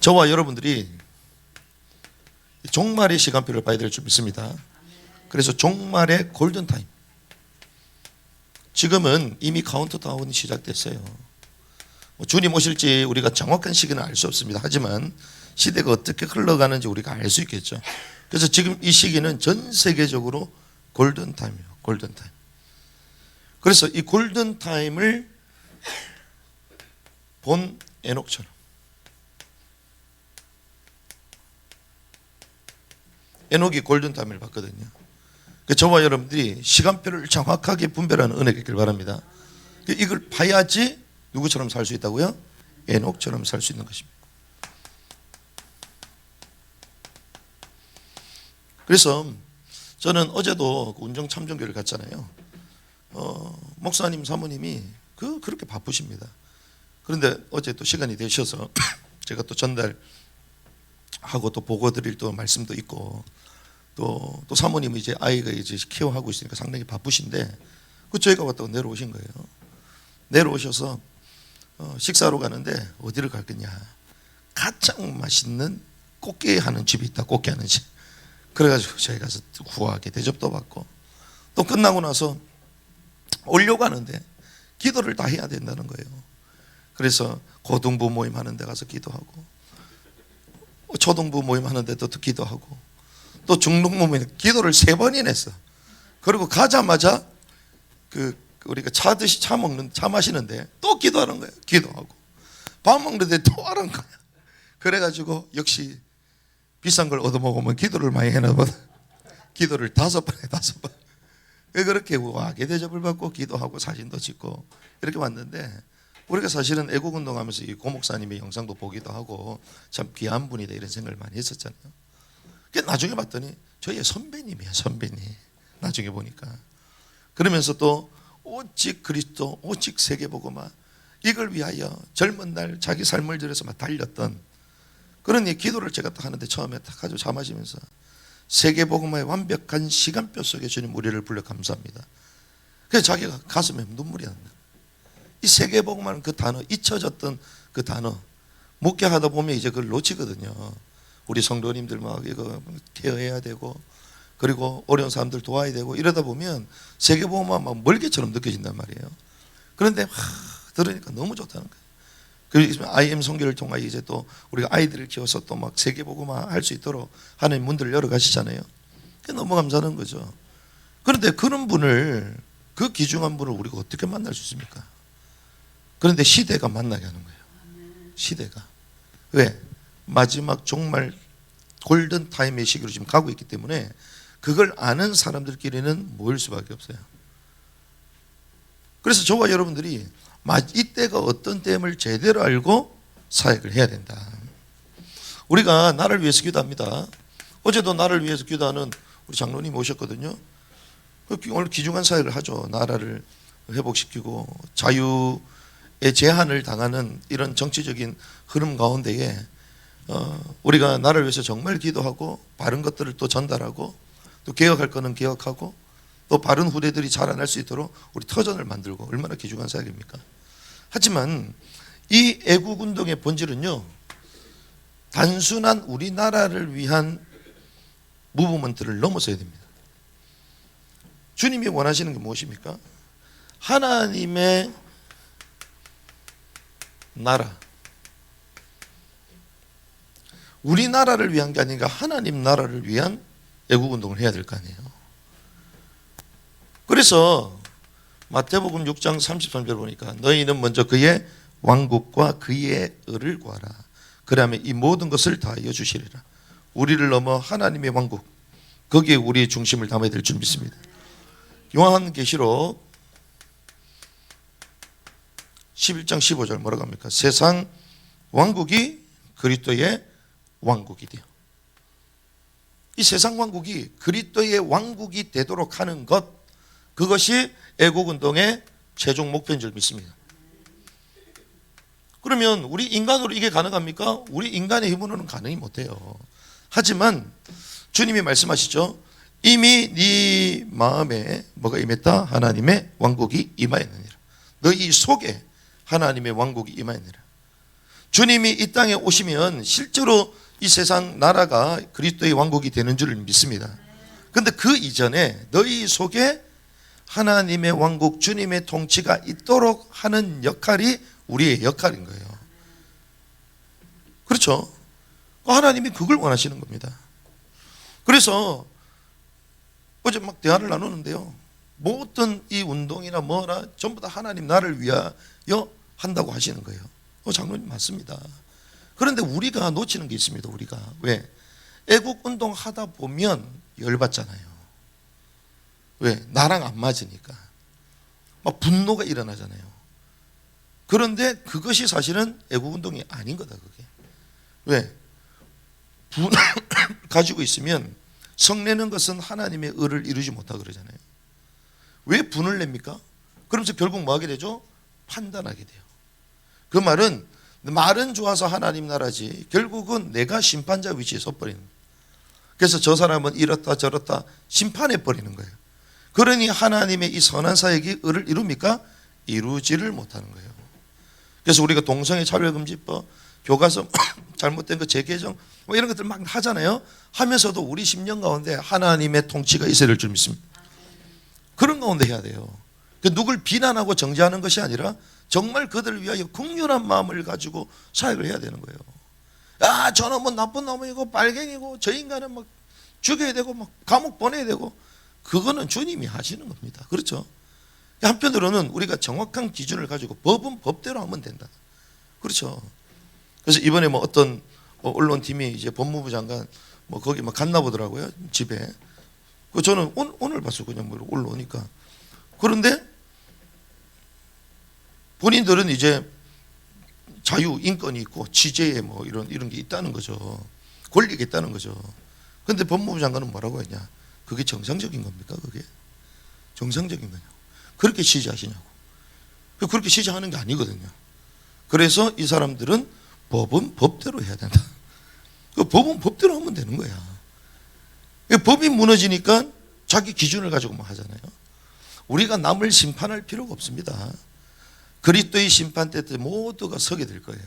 저와 여러분들이 종말의 시간표를 봐야 될 줄 믿습니다. 그래서 종말의 골든타임, 지금은 이미 카운트다운이 시작됐어요. 주님 오실지 우리가 정확한 시기는 알 수 없습니다. 하지만 시대가 어떻게 흘러가는지 우리가 알 수 있겠죠. 그래서 지금 이 시기는 전 세계적으로 골든타임이에요. 골든타임. 그래서 이 골든타임을 본 에녹처럼, 에녹이 골든타임을 봤거든요. 저와 여러분들이 시간표를 정확하게 분별하는 은혜가 있길 바랍니다. 이걸 봐야지 누구처럼 살 수 있다고요? 에녹처럼 살 수 있는 것입니다. 그래서 저는 어제도 운정 참정교를 갔잖아요. 목사님 사모님이 그렇게 바쁘십니다. 그런데 어제 또 시간이 되셔서 제가 또 전달하고 또 보고 드릴 또 말씀도 있고, 또 사모님은 이제 아이가 이제 케어하고 있으니까 상당히 바쁘신데, 저희가 왔다고 내려오신 거예요. 내려오셔서 식사하러 가는데 어디를 갈 거냐, 가장 맛있는 꽃게 하는 집이 있다. 꽃게 하는 집. 그래가지고 저희 가서 후하게 대접도 받고, 또 끝나고 나서 오려고 하는데 기도를 다 해야 된다는 거예요. 그래서 고등부 모임 하는 데 가서 기도하고, 초등부 모임 하는 데도 또 기도하고, 또 중등부 모임 기도를 3번이나 했어. 그리고 가자마자 우리가 차 마시는데 또 기도하는 거예요. 기도하고 밥 먹는데 또 하는 거야. 그래가지고 역시 비싼 걸 얻어먹으면 기도를 많이 해놔보다 기도를 5번 해, 5번. 왜 그렇게 우아하게 대접을 받고 기도하고 사진도 찍고 이렇게 왔는데, 우리가 사실은 애국운동하면서 이 고목사님의 영상도 보기도 하고 참 귀한 분이다 이런 생각을 많이 했었잖아요. 나중에 봤더니 저희의 선배님이에요. 선배님. 나중에 보니까. 그러면서 또 오직 그리스도, 오직 세계복음화, 이걸 위하여 젊은 날 자기 삶을 들여서 막 달렸던 그런 기도를 제가 딱 하는데, 처음에 딱 가지고 차 마시면서 세계복음화의 완벽한 시간표 속에 주님 우리를 불러 감사합니다. 그래서 자기가 가슴에 눈물이 난다. 이 세계복음화는 그 단어, 잊혀졌던 그 단어, 목회하다 보면 이제 그걸 놓치거든요. 우리 성도님들 막 이거 케어해야 되고, 그리고 어려운 사람들 도와야 되고, 이러다 보면 세계복음화 막 멀게처럼 느껴진단 말이에요. 그런데 들으니까 너무 좋다는 거예요. 그리고 IM 선교를 통하여 이제 또 우리가 아이들을 키워서 또 막 세계복음화 할 수 있도록 하나님 문들을 열어 가시잖아요. 너무 감사하는 거죠. 그런데 그런 분을, 그 귀중한 분을 우리가 어떻게 만날 수 있습니까? 그런데 시대가 만나게 하는 거예요. 시대가. 왜? 마지막 종말 골든타임의 시기로 지금 가고 있기 때문에 그걸 아는 사람들끼리는 모일 수밖에 없어요. 그래서 저와 여러분들이 이때가 어떤 때임을 제대로 알고 사역을 해야 된다. 우리가 나를 위해서 기도합니다. 어제도 나를 위해서 기도하는 우리 장로님 오셨거든요. 오늘 귀중한 사역을 하죠. 나라를 회복시키고 자유의 제한을 당하는 이런 정치적인 흐름 가운데에 우리가 나를 위해서 정말 기도하고 바른 것들을 또 전달하고, 또 개혁할 거는 개혁하고, 또 바른 후대들이 자라날 수 있도록 우리 터전을 만들고, 얼마나 귀중한 사역입니까? 하지만 이 애국운동의 본질은요, 단순한 우리나라를 위한 무브먼트를 넘어서야 됩니다. 주님이 원하시는 게 무엇입니까? 하나님의 나라, 우리나라를 위한 게 아니라 하나님 나라를 위한 애국운동을 해야 될 거 아니에요. 그래서 마태복음 6장 33절 보니까 너희는 먼저 그의 왕국과 그의 의를 구하라. 그러면 이 모든 것을 다하여 주시리라. 우리를 넘어 하나님의 왕국, 거기에 우리의 중심을 담아야 될 줄 믿습니다. 요한계시록 11장 15절 뭐라고 합니까? 세상 왕국이 그리스도의 왕국이 돼요. 이 세상 왕국이 그리스도의 왕국이 되도록 하는 것, 그것이 애국운동의 최종 목표인 줄 믿습니다. 그러면 우리 인간으로 이게 가능합니까? 우리 인간의 힘으로는 가능이 못해요. 하지만 주님이 말씀하시죠. 이미 네 마음에 뭐가 임했다? 하나님의 왕국이 임하였느니라. 너희 속에 하나님의 왕국이 임하였느니라. 주님이 이 땅에 오시면 실제로 이 세상 나라가 그리스도의 왕국이 되는 줄 믿습니다. 그런데 그 이전에 너희 속에 하나님의 왕국, 주님의 통치가 있도록 하는 역할이 우리의 역할인 거예요. 그렇죠? 하나님이 그걸 원하시는 겁니다. 그래서 어제 막 대화를 나누는데요, 모든 이 운동이나 뭐나 전부 다 하나님 나를 위하여 한다고 하시는 거예요. 장로님 맞습니다. 그런데 우리가 놓치는 게 있습니다. 우리가 왜? 애국 운동 하다 보면 열받잖아요. 왜? 나랑 안 맞으니까 막 분노가 일어나잖아요. 그런데 그것이 사실은 애국 운동이 아닌 거다. 그게 왜? 분을 가지고 있으면 성내는 것은 하나님의 의를 이루지 못하고 그러잖아요. 왜 분을 냅니까? 그러면서 결국 뭐 하게 되죠? 판단하게 돼요. 그 말은 좋아서 하나님 나라지 결국은 내가 심판자 위치에 섰버리는 거예요. 그래서 저 사람은 이렇다 저렇다 심판해 버리는 거예요. 그러니 하나님의 이 선한 사역이 의를 이룹니까? 이루지를 못하는 거예요. 그래서 우리가 동성애 차별금지법, 교과서 잘못된 거 재개정 뭐 이런 것들 막 하잖아요. 하면서도 우리 심령 가운데 하나님의 통치가 있어야 될 줄 믿습니다. 그런 가운데 해야 돼요. 누굴 비난하고 정죄하는 것이 아니라 정말 그들을 위하여 긍휼한 마음을 가지고 사역을 해야 되는 거예요. 아, 저놈은 나쁜 놈이고 빨갱이고 저 인간은 막 죽여야 되고 막 감옥 보내야 되고, 그거는 주님이 하시는 겁니다. 그렇죠? 한편으로는 우리가 정확한 기준을 가지고 법은 법대로 하면 된다. 그렇죠? 그래서 이번에 뭐 어떤 언론팀이 이제 법무부 장관 뭐 거기 막 갔나 보더라고요, 집에. 저는 오늘 봤어. 그냥 뭐 올라오니까. 그런데 본인들은 이제 자유 인권이 있고 취재에 뭐 이런 게 있다는 거죠. 권리가 있다는 거죠. 그런데 법무부 장관은 뭐라고 했냐? 그게 정상적인 겁니까? 그게 정상적인 거냐고. 그렇게 취재하시냐고. 그렇게 취재하는 게 아니거든요. 그래서 이 사람들은 법은 법대로 해야 된다. 그 법은 법대로 하면 되는 거야. 법이 무너지니까 자기 기준을 가지고 뭐 하잖아요. 우리가 남을 심판할 필요가 없습니다. 그리스도의 심판 때 모두가 서게 될 거예요.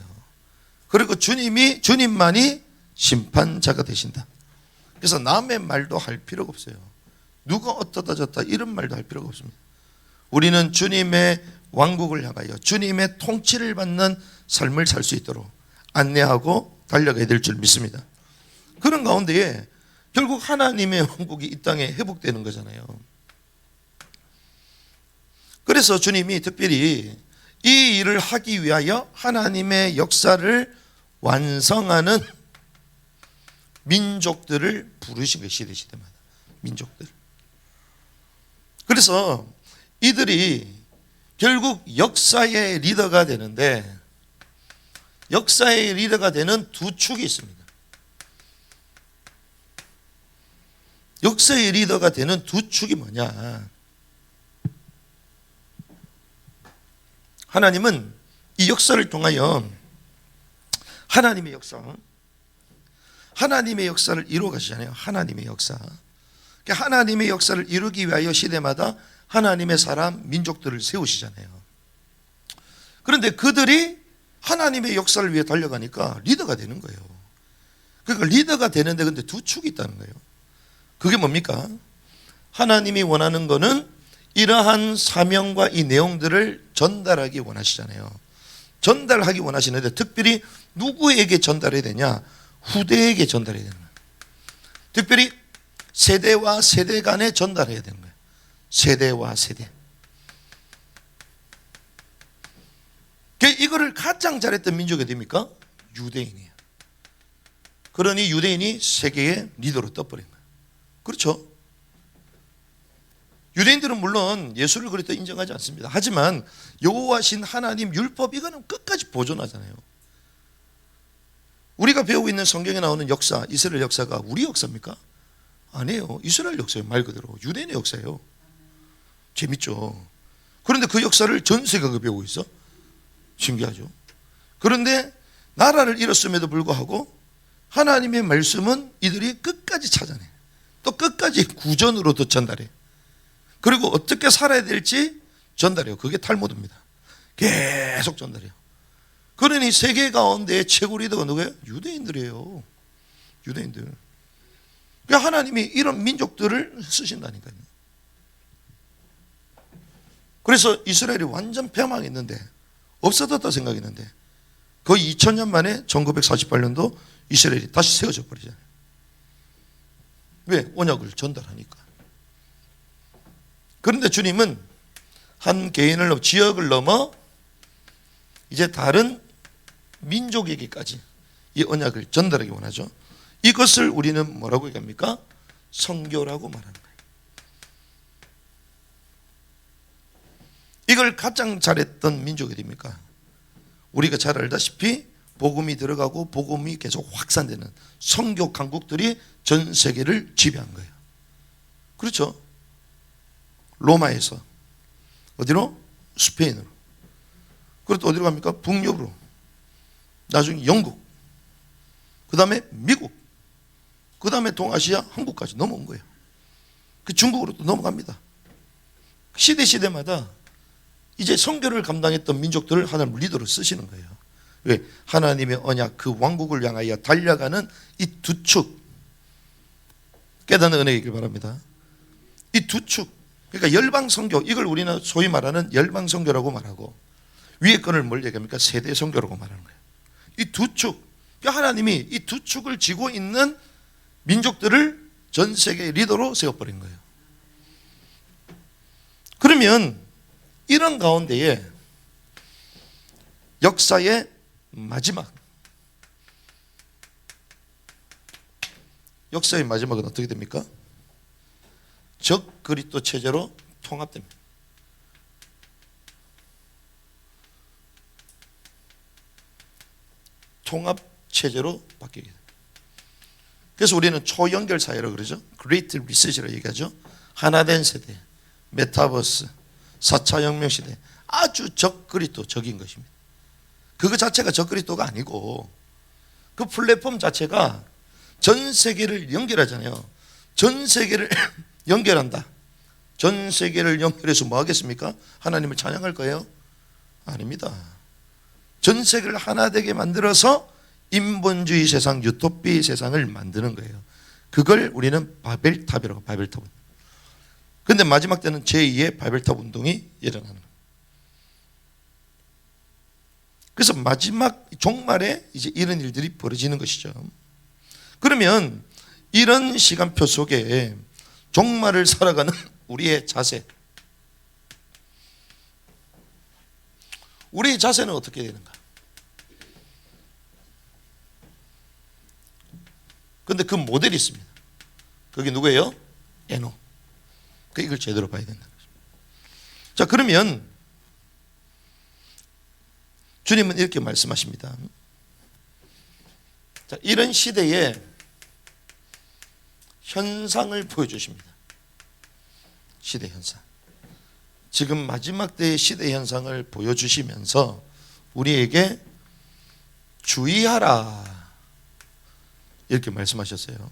그리고 주님만이 심판자가 되신다. 그래서 남의 말도 할 필요가 없어요. 누가 어떠다 저떠다 이런 말도 할 필요가 없습니다. 우리는 주님의 왕국을 향하여 주님의 통치를 받는 삶을 살 수 있도록 안내하고 달려가야 될 줄 믿습니다. 그런 가운데에 결국 하나님의 왕국이 이 땅에 회복되는 거잖아요. 그래서 주님이 특별히 이 일을 하기 위하여 하나님의 역사를 완성하는 민족들을 부르신 것이 시대마다. 민족들. 그래서 이들이 결국 역사의 리더가 되는데, 역사의 리더가 되는 두 축이 있습니다. 역사의 리더가 되는 두 축이 뭐냐? 하나님은 이 역사를 통하여 하나님의 역사를 이루어 가시잖아요. 하나님의 역사. 하나님의 역사를 이루기 위하여 시대마다 하나님의 사람, 민족들을 세우시잖아요. 그런데 그들이 하나님의 역사를 위해 달려가니까 리더가 되는 거예요. 그러니까 리더가 되는데 근데 두 축이 있다는 거예요. 그게 뭡니까? 하나님이 원하는 거는 이러한 사명과 이 내용들을 전달하기 원하시잖아요. 전달하기 원하시는데 특별히 누구에게 전달해야 되냐? 후대에게 전달해야 되는 거예요. 특별히 세대와 세대 간에 전달해야 되는 거예요. 세대와 세대. 이거를 가장 잘했던 민족이 됩니까? 유대인이에요. 그러니 유대인이 세계의 리더로 떠버린 거예요. 그렇죠? 유대인들은 물론 예수를 그리스도 인정하지 않습니다. 하지만 여호와신 하나님 율법 이거는 끝까지 보존하잖아요. 우리가 배우고 있는 성경에 나오는 역사, 이스라엘 역사가 우리 역사입니까? 아니에요. 이스라엘 역사예요. 말 그대로 유대인의 역사예요. 재밌죠? 그런데 그 역사를 전 세계가 배우고 있어? 신기하죠? 그런데 나라를 잃었음에도 불구하고 하나님의 말씀은 이들이 끝까지 찾아내. 또 끝까지 구전으로도 전달해. 그리고 어떻게 살아야 될지 전달해요. 그게 탈무드입니다. 계속 전달해요. 그러니 세계 가운데 최고 리더가 누구예요? 유대인들이에요. 유대인들. 그러니까 하나님이 이런 민족들을 쓰신다니까요. 그래서 이스라엘이 완전 폐망했는데, 없어졌다 생각했는데, 거의 2000년 만에 1948년도 이스라엘이 다시 세워져 버리잖아요. 왜? 언약을 전달하니까. 그런데 주님은 한 개인을 넘어, 지역을 넘어 이제 다른 민족에게까지 이 언약을 전달하기 원하죠. 이것을 우리는 뭐라고 얘기합니까? 선교라고 말하는 거예요. 이걸 가장 잘했던 민족이 어디입니까? 우리가 잘 알다시피 복음이 들어가고 복음이 계속 확산되는 선교 강국들이 전 세계를 지배한 거예요. 그렇죠? 로마에서 어디로? 스페인으로. 그리고 또 어디로 갑니까? 북유럽으로. 나중에 영국, 그 다음에 미국, 그 다음에 동아시아, 한국까지 넘어온 거예요. 그 중국으로 또 넘어갑니다. 시대마다 이제 선교를 감당했던 민족들을 하나님 리더로 쓰시는 거예요. 왜? 하나님의 언약, 그 왕국을 향하여 달려가는 이 두 축, 깨닫는 은혜이길 바랍니다. 이 두 축, 그러니까 열방 선교, 이걸 우리는 소위 말하는 열방 선교라고 말하고, 위에 거를 뭘 얘기합니까? 세대 선교라고 말하는 거예요. 이 두 축, 하나님이 이 두 축을 쥐고 있는 민족들을 전 세계의 리더로 세워버린 거예요. 그러면 이런 가운데에 역사의 마지막, 역사의 마지막은 어떻게 됩니까? 적 그리스도 체제로 통합됩니다. 통합 체제로 바뀌게 됩니다. 그래서 우리는 초연결 사회라고 그러죠. Great Reset이라고 얘기하죠. 하나된 세대, 메타버스, 4차 혁명 시대, 아주 적그리스도적인 것입니다. 그거 자체가 적그리스도가 아니고 그 플랫폼 자체가 전 세계를 연결하잖아요. 전 세계를 연결한다. 전 세계를 연결해서 뭐 하겠습니까? 하나님을 찬양할 거예요? 아닙니다. 전 세계를 하나 되게 만들어서 인본주의 세상, 유토피 세상을 만드는 거예요. 그걸 우리는 바벨탑이라고, 바벨탑. 근데 마지막 때는 제2의 바벨탑 운동이 일어나는 거예요. 그래서 마지막 종말에 이제 이런 일들이 벌어지는 것이죠. 그러면 이런 시간표 속에 종말을 살아가는 우리의 자세, 우리의 자세는 어떻게 되는가? 그런데 그 모델이 있습니다. 그게 누구예요? 에녹. 이걸 제대로 봐야 된다는 거죠. 자, 그러면 주님은 이렇게 말씀하십니다. 자, 이런 시대에 현상을 보여주십니다. 시대 현상. 지금 마지막 때의 시대 현상을 보여주시면서 우리에게 주의하라 이렇게 말씀하셨어요.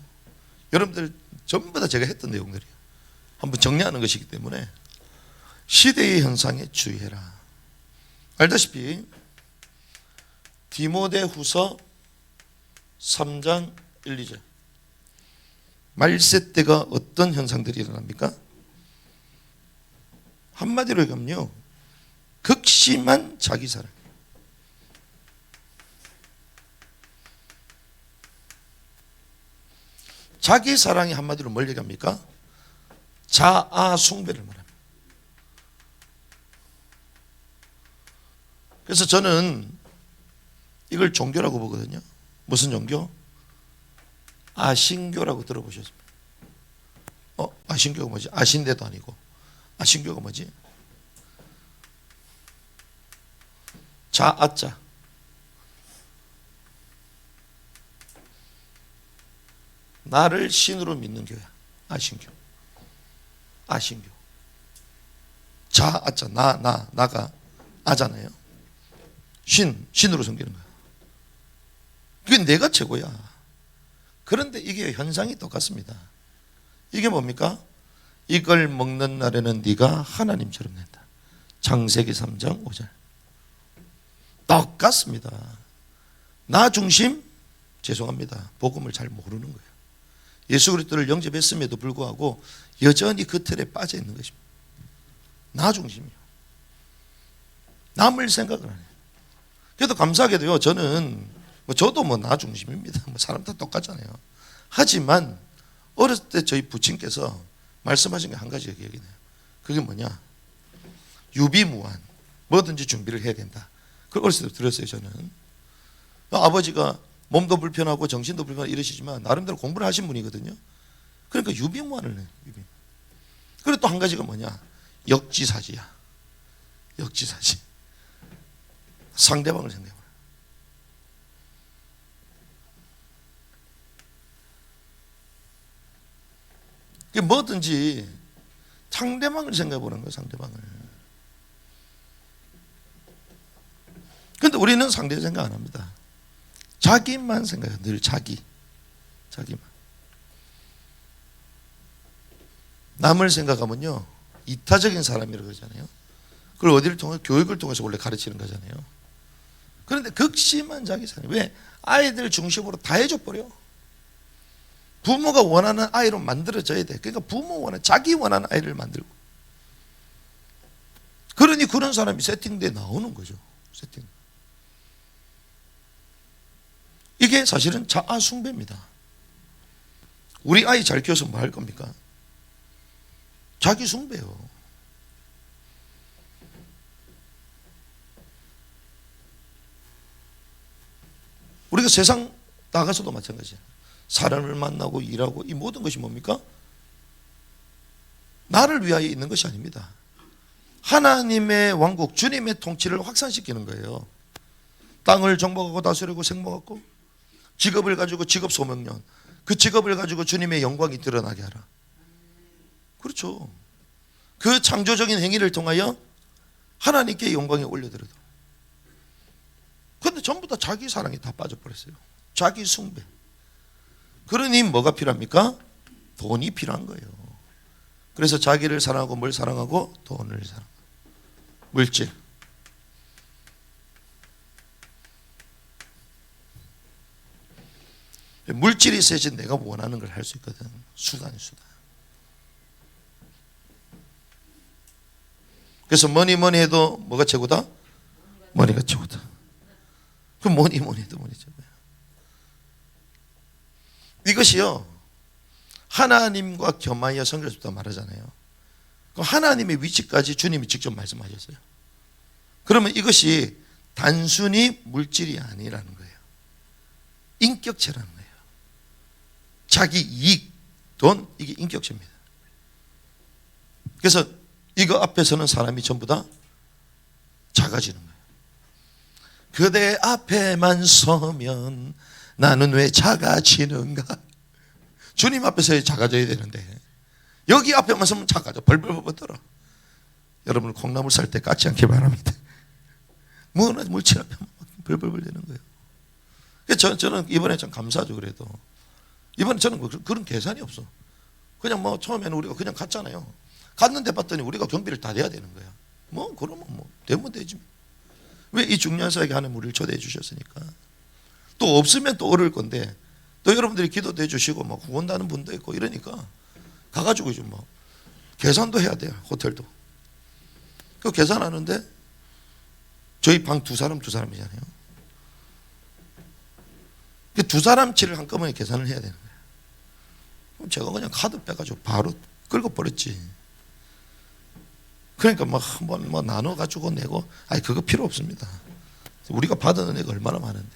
여러분들 전부 다 제가 했던 내용들이에요. 한번 정리하는 것이기 때문에 시대의 현상에 주의해라. 알다시피 디모데후서 3장 1, 2절 말세 때가 어떤 현상들이 일어납니까? 한마디로 얘기하면요, 극심한 자기사랑. 자기사랑이 한마디로 뭘 얘기합니까? 자아 숭배를 말합니다. 그래서 저는 이걸 종교라고 보거든요. 무슨 종교? 아신교라고 들어보셨습니까? 아신교가 뭐지? 아신대도 아니고 아신교가 뭐지? 자아자. 나를 신으로 믿는 교야. 아신교. 아신교. 자아자. 나가 아잖아요. 신으로 섬기는 거야. 그게 내가 최고야. 그런데 이게 현상이 똑같습니다. 이게 뭡니까? 이걸 먹는 날에는 네가 하나님처럼 된다. 창세기 3장 5절. 똑같습니다. 나 중심? 죄송합니다. 복음을 잘 모르는 거예요. 예수 그리스도를 영접했음에도 불구하고 여전히 그 틀에 빠져 있는 것입니다. 나 중심이요. 남을 생각을 안 해요. 그래도 감사하게도요, 저도 나 중심입니다. 사람 다 똑같잖아요. 하지만 어렸을 때 저희 부친께서 말씀하신 게 한 가지가 기억이 나요. 그게 뭐냐? 유비무환. 뭐든지 준비를 해야 된다. 그걸 어렸을 때 들었어요, 저는. 아버지가 몸도 불편하고 정신도 불편하고 이러시지만 나름대로 공부를 하신 분이거든요. 그러니까 유비무환을 해요. 그리고 또 한 가지가 뭐냐? 역지사지야. 역지사지. 상대방을 생각해봐요. 뭐든지 상대방을 생각해보는 거예요. 상대방을. 그런데 우리는 상대 생각 안 합니다. 자기만 생각해요. 늘 자기만. 남을 생각하면요, 이타적인 사람이라고 그러잖아요. 그걸 어디를 통해? 교육을 통해서 원래 가르치는 거잖아요. 그런데 극심한 자기 사랑. 왜? 아이들 중심으로 다 해줘버려. 부모가 원하는 아이로 만들어져야 돼. 그러니까 자기 원하는 아이를 만들고. 그러니 그런 사람이 세팅돼 나오는 거죠. 세팅. 이게 사실은 자아 숭배입니다. 우리 아이 잘 키워서 뭐 할 겁니까? 자기 숭배요. 우리가 세상 나가서도 마찬가지예요. 사람을 만나고 일하고 이 모든 것이 뭡니까? 나를 위하여 있는 것이 아닙니다. 하나님의 왕국, 주님의 통치를 확산시키는 거예요. 땅을 정복하고 다스리고 생목하고 직업을 가지고 직업 소명론, 그 직업을 가지고 주님의 영광이 드러나게 하라. 그렇죠. 그 창조적인 행위를 통하여 하나님께 영광이 올려드려도. 그런데 전부 다 자기 사랑에 다 빠져버렸어요. 자기 숭배. 그러니 뭐가 필요합니까? 돈이 필요한 거예요. 그래서 자기를 사랑하고 뭘 사랑하고? 돈을 사랑하고 물질. 물질이 있어야지 내가 원하는 걸 할 수 있거든. 수단. 그래서 뭐니 해도 뭐가 최고다? 머니가 최고다. 그 뭐니 해도 머니 최고야. 이것이요, 하나님과 겸하여 성결했다 말하잖아요. 그 하나님의 위치까지 주님이 직접 말씀하셨어요. 그러면 이것이 단순히 물질이 아니라는 거예요. 인격체라는 거예요. 자기 이익, 돈, 이게 인격체입니다. 그래서 이거 앞에서는 사람이 전부 다 작아지는 거예요. 그대 앞에만 서면 나는 왜 작아지는가? 주님 앞에서 작아져야 되는데 여기 앞에만 서면 작아져. 벌벌 떨어. 여러분 콩나물 살 때 까지 않게 바랍니다. 뭐나 물질 앞에만 벌벌 되는 거예요. 그래서 저는 이번에 참 감사하죠. 그래도 이번에 저는 그런 계산이 없어. 그냥 뭐 처음에는 우리가 그냥 갔잖아요. 갔는데 봤더니 우리가 경비를 다 내야 되는 거야. 뭐 그러면 뭐 되면 되지. 왜? 이 중요한 사역에 하나님 우리를 초대해 주셨으니까. 또 없으면 또 어려울 건데 또 여러분들이 기도도 해주시고 뭐 후원하는 분도 있고 이러니까 가가지고 좀 뭐 계산도 해야 돼요. 호텔도. 그 계산하는데 저희 방 두 사람이잖아요. 그 두 사람치를 한꺼번에 계산을 해야 되는 거예요. 그럼 제가 그냥 카드 빼가지고 바로 끌고 버렸지. 그러니까 막 한번 뭐 나눠가지고 내고, 아니 그거 필요 없습니다. 우리가 받은 은혜가 얼마나 많은데.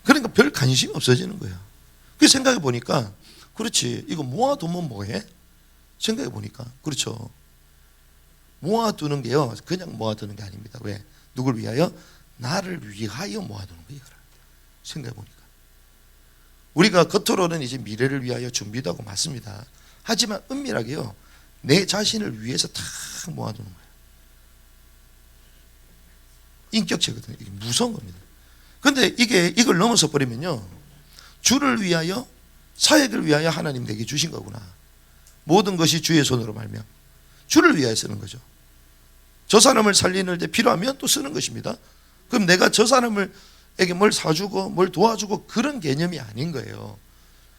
그러니까 별 관심이 없어지는 거예요. 그 생각해 보니까, 그렇지, 이거 모아두면 뭐해? 생각해 보니까 그렇죠. 모아두는 게요, 그냥 모아두는 게 아닙니다. 왜? 누굴 위하여? 나를 위하여 모아두는 거예요. 생각해 보니까 우리가 겉으로는 이제 미래를 위하여 준비도 하고 맞습니다. 하지만 은밀하게요, 내 자신을 위해서 다 모아두는 거예요. 인격체거든요. 이게 무서운 겁니다. 그런데 이걸 넘어서 버리면요, 주를 위하여, 사역을 위하여 하나님 내게 주신 거구나. 모든 것이 주의 손으로 말미암아 주를 위하여 쓰는 거죠. 저 사람을 살리는 데 필요하면 또 쓰는 것입니다. 그럼 내가 저 사람에게 뭘 사주고 뭘 도와주고 그런 개념이 아닌 거예요.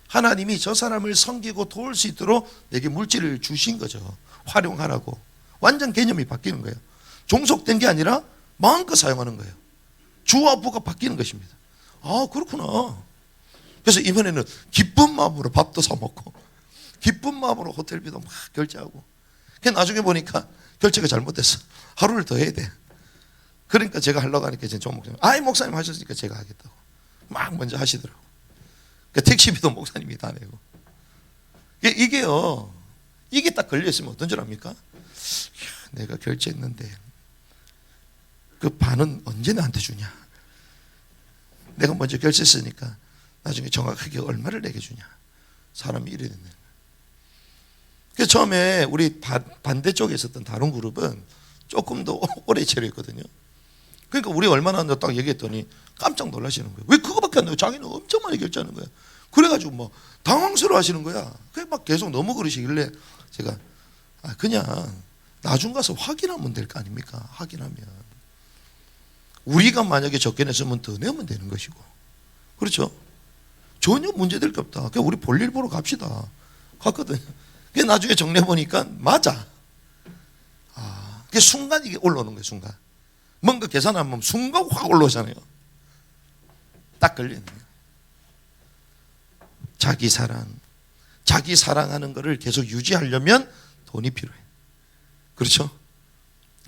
하나님이 저 사람을 섬기고 도울 수 있도록 내게 물질을 주신 거죠. 활용하라고. 완전 개념이 바뀌는 거예요. 종속된 게 아니라 마음껏 사용하는 거예요. 주와 부가 바뀌는 것입니다. 아, 그렇구나. 그래서 이번에는 기쁜 마음으로 밥도 사 먹고 기쁜 마음으로 호텔비도 막 결제하고. 나중에 보니까 결제가 잘못됐어. 하루를 더 해야 돼. 그러니까 제가 하려고 하니까 정 목사님, 아이 목사님 하셨으니까 제가 하겠다고 막 먼저 하시더라고. 그러니까 택시비도 목사님이 다 내고. 이게요, 이게 딱 걸려있으면 어떤 줄 압니까? 내가 결제했는데 그 반은 언제 나한테 주냐? 내가 먼저 결제했으니까 나중에 정확하게 얼마를 내게 주냐? 사람이 이래 됐네. 그래서 처음에 우리 반대쪽에 있었던 다른 그룹은 조금 더 오래 체류했거든요. 그러니까 우리 얼마나 딱 얘기했더니 깜짝 놀라시는 거예요. 왜 그거밖에 안 돼요? 자기는 엄청 많이 결제하는 거야. 그래가지고 뭐 당황스러워 하시는 거야. 그게 막 계속 너무 그러시길래 제가 그냥 나중 가서 확인하면 될 거 아닙니까? 확인하면 우리가 만약에 적게 냈으면 더 내면 되는 것이고, 그렇죠? 전혀 문제될 게 없다. 그냥 우리 볼일 보러 갑시다. 갔거든요. 나중에 정리해 보니까 맞아. 그게 순간 이게 올라오는 거예요. 순간 뭔가 계산하면 순간 확 올라오잖아요. 딱 걸리는 거예요. 자기 사랑하는 거를 계속 유지하려면 돈이 필요해. 그렇죠?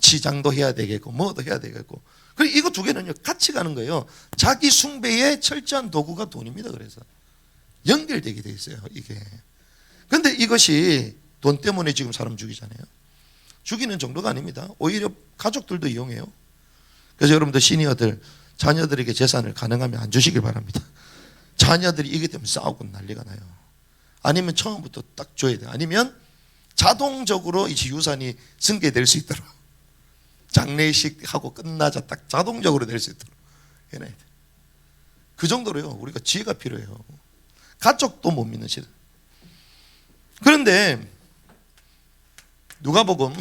치장도 해야 되겠고 뭐도 해야 되겠고. 그리고 이거 두 개는요 같이 가는 거예요. 자기 숭배의 철저한 도구가 돈입니다. 그래서 연결되게 돼 있어요. 이게. 근데 이것이 돈 때문에 지금 사람 죽이잖아요. 죽이는 정도가 아닙니다. 오히려 가족들도 이용해요. 그래서 여러분들 시니어들 자녀들에게 재산을 가능하면 안 주시길 바랍니다. 자녀들이 이것 때문에 싸우고 난리가 나요. 아니면 처음부터 딱 줘야 돼요. 아니면 자동적으로 이제 유산이 승계될 수 있도록 장례식 하고 끝나자 딱 자동적으로 될 수 있도록 해놔야 돼. 그 정도로요 우리가 지혜가 필요해요. 가족도 못 믿는 시대. 그런데 누가복음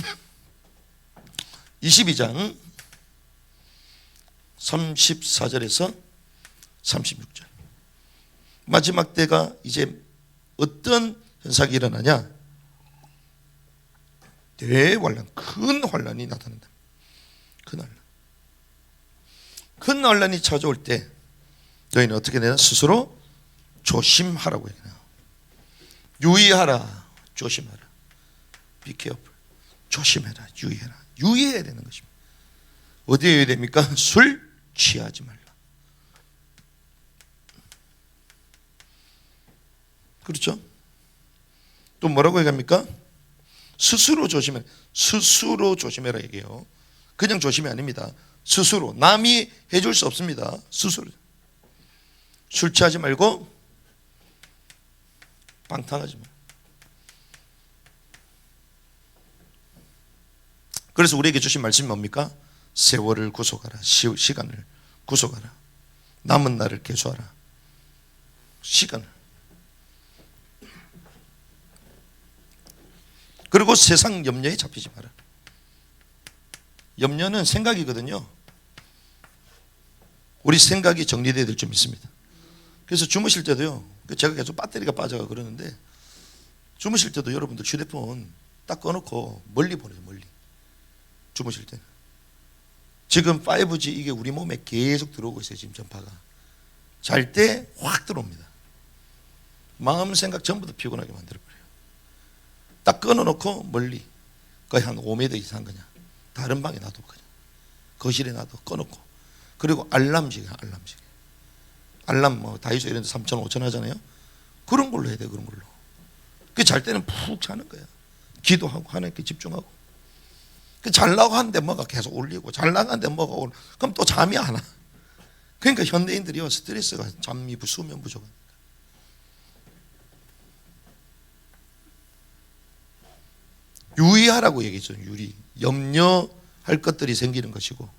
22장 34절에서 36절 마지막 때가 이제 어떤 현상이 일어나냐? 대환란, 큰 환란이 나타난다. 큰 환란이 찾아올 때 너희는 어떻게 되나? 스스로 조심하라고 얘기해요. 유의하라, 조심하라. Be careful. 조심해라, 유의해라. 유의해야 되는 것입니다. 어디에 유의해야 됩니까? 술 취하지 말라. 그렇죠? 또 뭐라고 얘기합니까? 스스로 조심해라. 스스로 조심해라 얘기해요. 그냥 조심이 아닙니다. 스스로. 남이 해줄 수 없습니다. 스스로. 술 취하지 말고 방탕하지 마. 그래서 우리에게 주신 말씀이 뭡니까? 세월을 구속하라. 시간을 구속하라. 남은 날을 계수하라. 시간을. 그리고 세상 염려에 잡히지 마라. 염려는 생각이거든요. 우리 생각이 정리되어야 될 점 있습니다. 그래서 주무실 때도요, 제가 계속 배터리가 빠져가 그러는데, 주무실 때도 여러분들 휴대폰 딱 꺼놓고 멀리 보내요. 멀리. 주무실 때는. 지금 5G 이게 우리 몸에 계속 들어오고 있어요. 지금 전파가. 잘 때 확 들어옵니다. 마음 생각 전부 다 피곤하게 만들어버려요. 딱 끊어놓고 멀리, 거의 한 5m 이상 그냥 다른 방에 놔둬. 그냥 거실에 놔둬. 꺼놓고. 그리고 알람시계. 알람 뭐 다이소 이런 데 3,000원 5,000원 하잖아요. 그런 걸로 해야 돼요. 그런 걸로. 그 잘 때는 푹 자는 거야. 기도하고 하나님께 집중하고. 그 잘나고 하는데 뭐가 계속 울리고 잘 나가는데 뭐가 울리고 그럼 또 잠이 안 와. 그러니까 현대인들이요 스트레스가 잠이 수면 부족하니까. 유의하라고 얘기했죠. 유의. 염려할 것들이 생기는 것이고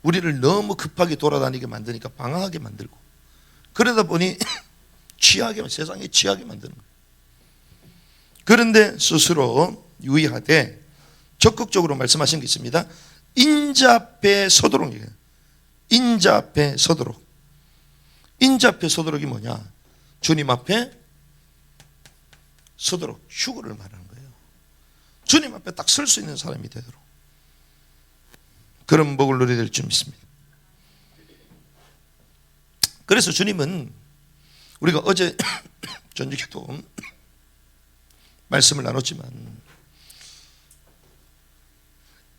우리를 너무 급하게 돌아다니게 만드니까 방황하게 만들고 그러다 보니 세상에 취하게 만드는 거예요. 그런데 스스로 유의하되 적극적으로 말씀하신 게 있습니다. 인자 앞에 서도록 얘기해요. 인자 앞에 서도록. 인자 앞에 서도록이 뭐냐? 주님 앞에 서도록, 휴거를 말하는 거예요. 주님 앞에 딱 설 수 있는 사람이 되도록 그런 복을 누리게 될 줄 믿습니다. 그래서 주님은 우리가 어제 전주기도 말씀을 나눴지만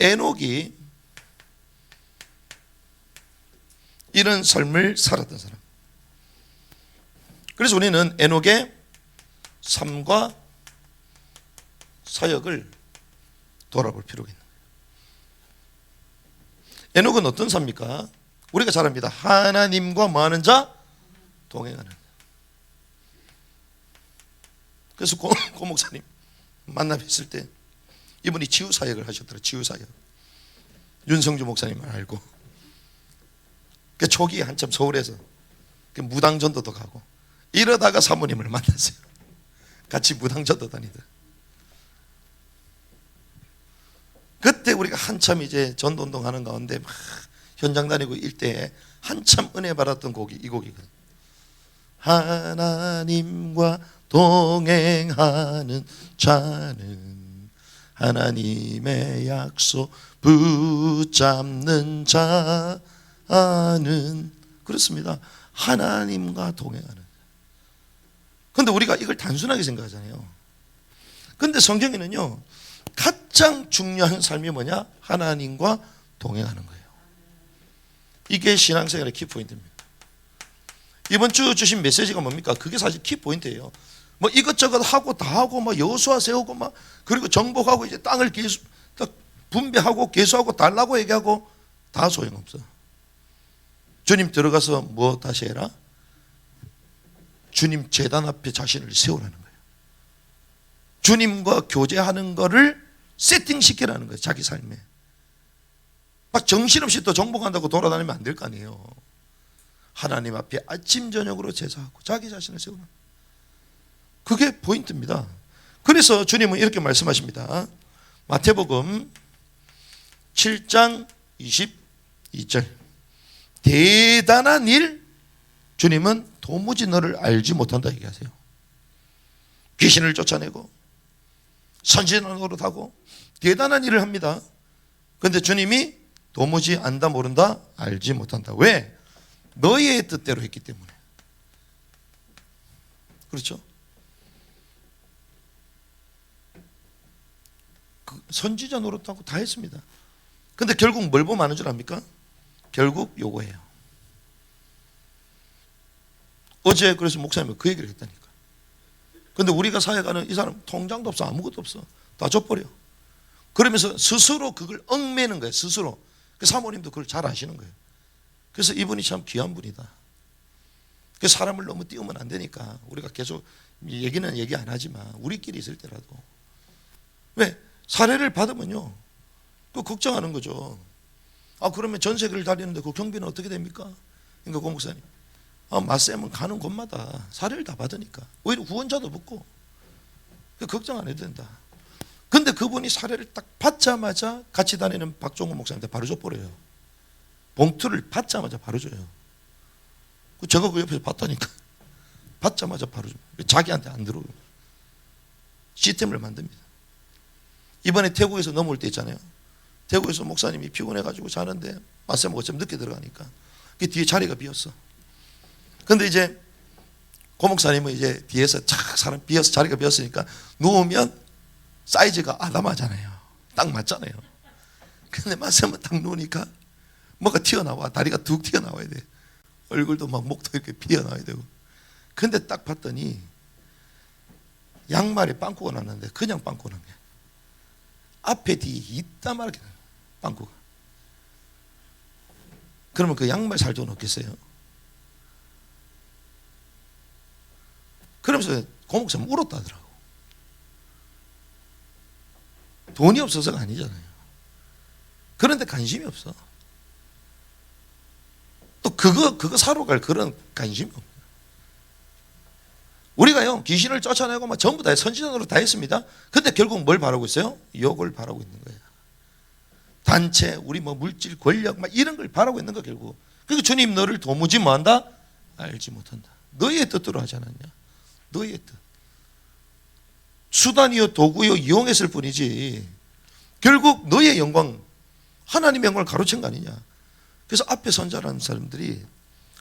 에녹이 이런 삶을 살았던 사람. 그래서 우리는 에녹의 삶과 사역을 돌아볼 필요가 있는 거예요. 에녹은 어떤 삶입니까? 우리가 잘 압니다. 하나님과 뭐하는 자? 동행하는. 그래서 고 목사님 만나 뵀을 때 이분이 치유사역을 하셨더라고요. 치유사역. 윤성주 목사님을 알고 그 초기에 한참 서울에서 무당전도도 가고 이러다가 사모님을 만났어요. 같이 무당전도 다니더라. 그때 우리가 한참 이제 전도운동 하는 가운데 막 현장 다니고 일때에 한참 은혜 받았던 곡이 이 곡이거든요. 하나님과 동행하는 자는 하나님의 약속 붙잡는 자는 그렇습니다. 하나님과 동행하는. 그런데 우리가 이걸 단순하게 생각하잖아요. 그런데 성경에는요 가장 중요한 삶이 뭐냐? 하나님과 동행하는 거예요. 이게 신앙생활의 키포인트입니다. 이번 주 주신 메시지가 뭡니까? 그게 사실 키포인트예요. 뭐 이것저것 하고 다 하고 막 여호수아 세우고 막 그리고 정복하고 이제 땅을 분배하고 계수하고 달라고 얘기하고 다 소용없어. 주님 들어가서 뭐 다시 해라? 주님 제단 앞에 자신을 세우라는 거예요. 주님과 교제하는 거를 세팅시키라는 거예요. 자기 삶에. 막 정신없이 또 정복한다고 돌아다니면 안 될 거 아니에요. 하나님 앞에 아침 저녁으로 제사하고 자기 자신을 세우는 그게 포인트입니다. 그래서 주님은 이렇게 말씀하십니다. 마태복음 7장 22절 대단한 일 주님은 도무지 너를 알지 못한다 얘기하세요. 귀신을 쫓아내고 선지자 노릇하고 대단한 일을 합니다. 그런데 주님이 도무지 안다 모른다 알지 못한다. 왜? 너희의 뜻대로 했기 때문에. 그렇죠? 선지자 노릇하고 다 했습니다. 근데 결국 뭘 보면 아는 줄 압니까? 결국 요거예요. 어제 그래서 목사님이 그 얘기를 했다니까. 근데 우리가 사역하는 이 사람 통장도 없어. 아무것도 없어. 다 줘버려. 그러면서 스스로 그걸 얽매는 거예요. 스스로. 그 사모님도 그걸 잘 아시는 거예요. 그래서 이분이 참 귀한 분이다. 그 사람을 너무 띄우면 안 되니까 우리가 계속 얘기는 얘기 안 하지만 우리끼리 있을 때라도 왜? 사례를 받으면요 그 걱정하는 거죠. 아 그러면 전세계를 다니는데 그 경비는 어떻게 됩니까? 그러니까 고 목사님 맞쌤은 가는 곳마다 사례를 다 받으니까 오히려 후원자도 붙고 걱정 안 해도 된다. 근데 그분이 사례를 딱 받자마자 같이 다니는 박종훈 목사님한테 바로 줘버려요. 봉투를 받자마자 바로 줘요. 제가 그 옆에서 봤다니까. 받자마자 바로 줘요. 자기한테 안 들어오고 시스템을 만듭니다. 이번에 태국에서 넘어올 때 있잖아요. 태국에서 목사님이 피곤해가지고 자는데 맞쌤 어쩜 늦게 들어가니까 그 뒤에 자리가 비었어. 근데 이제 고 목사님은 이제 뒤에서 착 사람 비어서 자리가 비었으니까 누우면 사이즈가 아담하잖아요. 딱 맞잖아요. 근데 맞으면 딱 누우니까 뭐가 튀어나와. 다리가 툭 튀어나와야 돼. 얼굴도 막 목도 이렇게 피어나와야 되고. 근데 딱 봤더니 양말에 빵꾸가 났는데 그냥 빵꾸가 난 게 앞에 뒤에 이따만하게 빵꾸가. 그러면 그 양말 살 돈 없겠어요? 그러면서 고 목사님 울었다 하더라고. 돈이 없어서가 아니잖아요. 그런데 관심이 없어. 또 그거 사러 갈 그런 관심이 없어요. 우리가요 귀신을 쫓아내고 막 전부 다 선지자로 다 했습니다. 근데 결국 뭘 바라고 있어요? 욕을 바라고 있는 거예요. 단체, 우리 뭐 물질, 권력 막 이런 걸 바라고 있는 거 결국. 그러니까 주님 너를 도무지 뭐한다? 알지 못한다. 너의 뜻대로 하지 않았냐? 너의 뜻. 수단이요 도구요 이용했을 뿐이지 결국 너의 영광, 하나님의 영광을 가로챈 거 아니냐. 그래서 앞에 선자라는 사람들이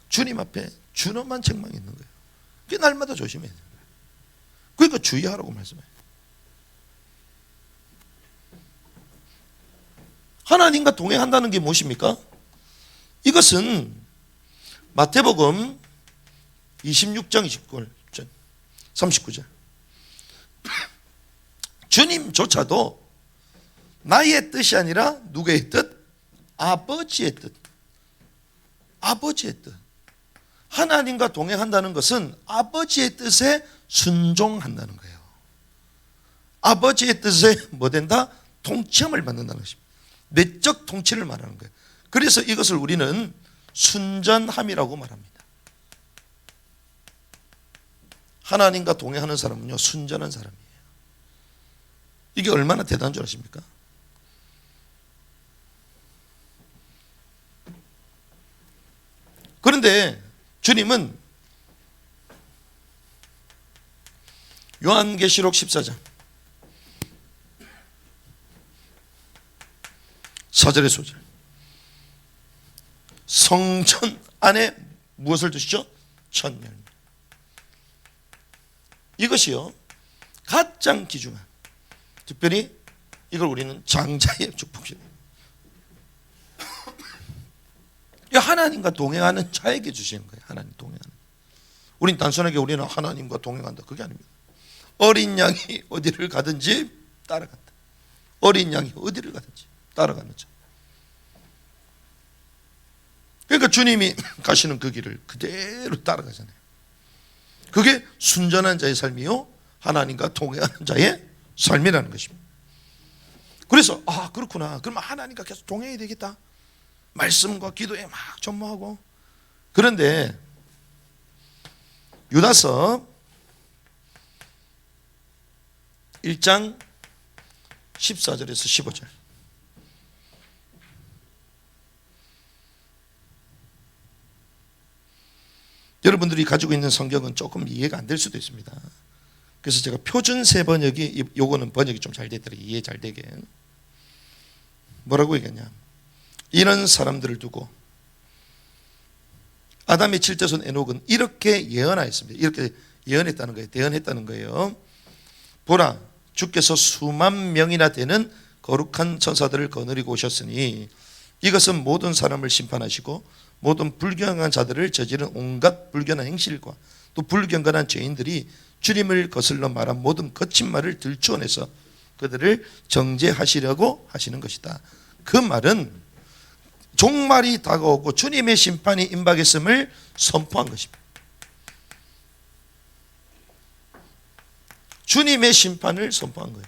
주님 앞에 준엄한 책망이 있는 거예요. 그게 날마다 조심해야 돼요. 그러니까 주의하라고 말씀해요. 하나님과 동행한다는 게 무엇입니까? 이것은 마태복음 26장 39절 주님조차도 나의 뜻이 아니라 누구의 뜻? 아버지의 뜻. 아버지의 뜻. 하나님과 동행한다는 것은 아버지의 뜻에 순종한다는 거예요. 아버지의 뜻에 뭐 된다? 통치함을 받는다는 것입니다. 내적 통치를 말하는 거예요. 그래서 이것을 우리는 순전함이라고 말합니다. 하나님과 동행하는 사람은요 순전한 사람이에요. 이게 얼마나 대단한 줄 아십니까? 그런데 주님은 요한계시록 14장 4절의 소절, 성전 안에 무엇을 두시죠? 첫 열매. 이것이요 가장 귀중한, 특별히 이걸 우리는 장자의 축복이에요. 하나님과 동행하는 자에게 주시는 거예요. 하나님 동행하는. 우린 단순하게 우리는 하나님과 동행한다, 그게 아닙니다. 어린 양이 어디를 가든지 따라간다. 어린 양이 어디를 가든지 따라가는 자. 그러니까 주님이 가시는 그 길을 그대로 따라가잖아요. 그게 순전한 자의 삶이요 하나님과 동행하는 자의 삶이라는 것입니다. 그래서 그렇구나, 그러면 하나님과 계속 동행해야 되겠다. 말씀과 기도에 막 전무하고. 그런데 유다서 1장 14절에서 15절, 여러분들이 가지고 있는 성경은 조금 이해가 안 될 수도 있습니다. 그래서 제가 표준 세 번역이, 요거는 번역이 좀 잘 됐더라, 이해 잘 되게. 뭐라고 얘기하냐, 이런 사람들을 두고 아담의 칠대손 에녹은 이렇게 예언하였습니다. 이렇게 예언했다는 거예요. 대언했다는 거예요. 보라, 주께서 수만 명이나 되는 거룩한 천사들을 거느리고 오셨으니 이것은 모든 사람을 심판하시고 모든 불경한 자들을 저지른 온갖 불견한 행실과 또 불경건한 죄인들이 주님을 거슬러 말한 모든 거친 말을 들추어내서 그들을 정죄하시려고 하시는 것이다. 그 말은 종말이 다가오고 주님의 심판이 임박했음을 선포한 것입니다. 주님의 심판을 선포한 거예요.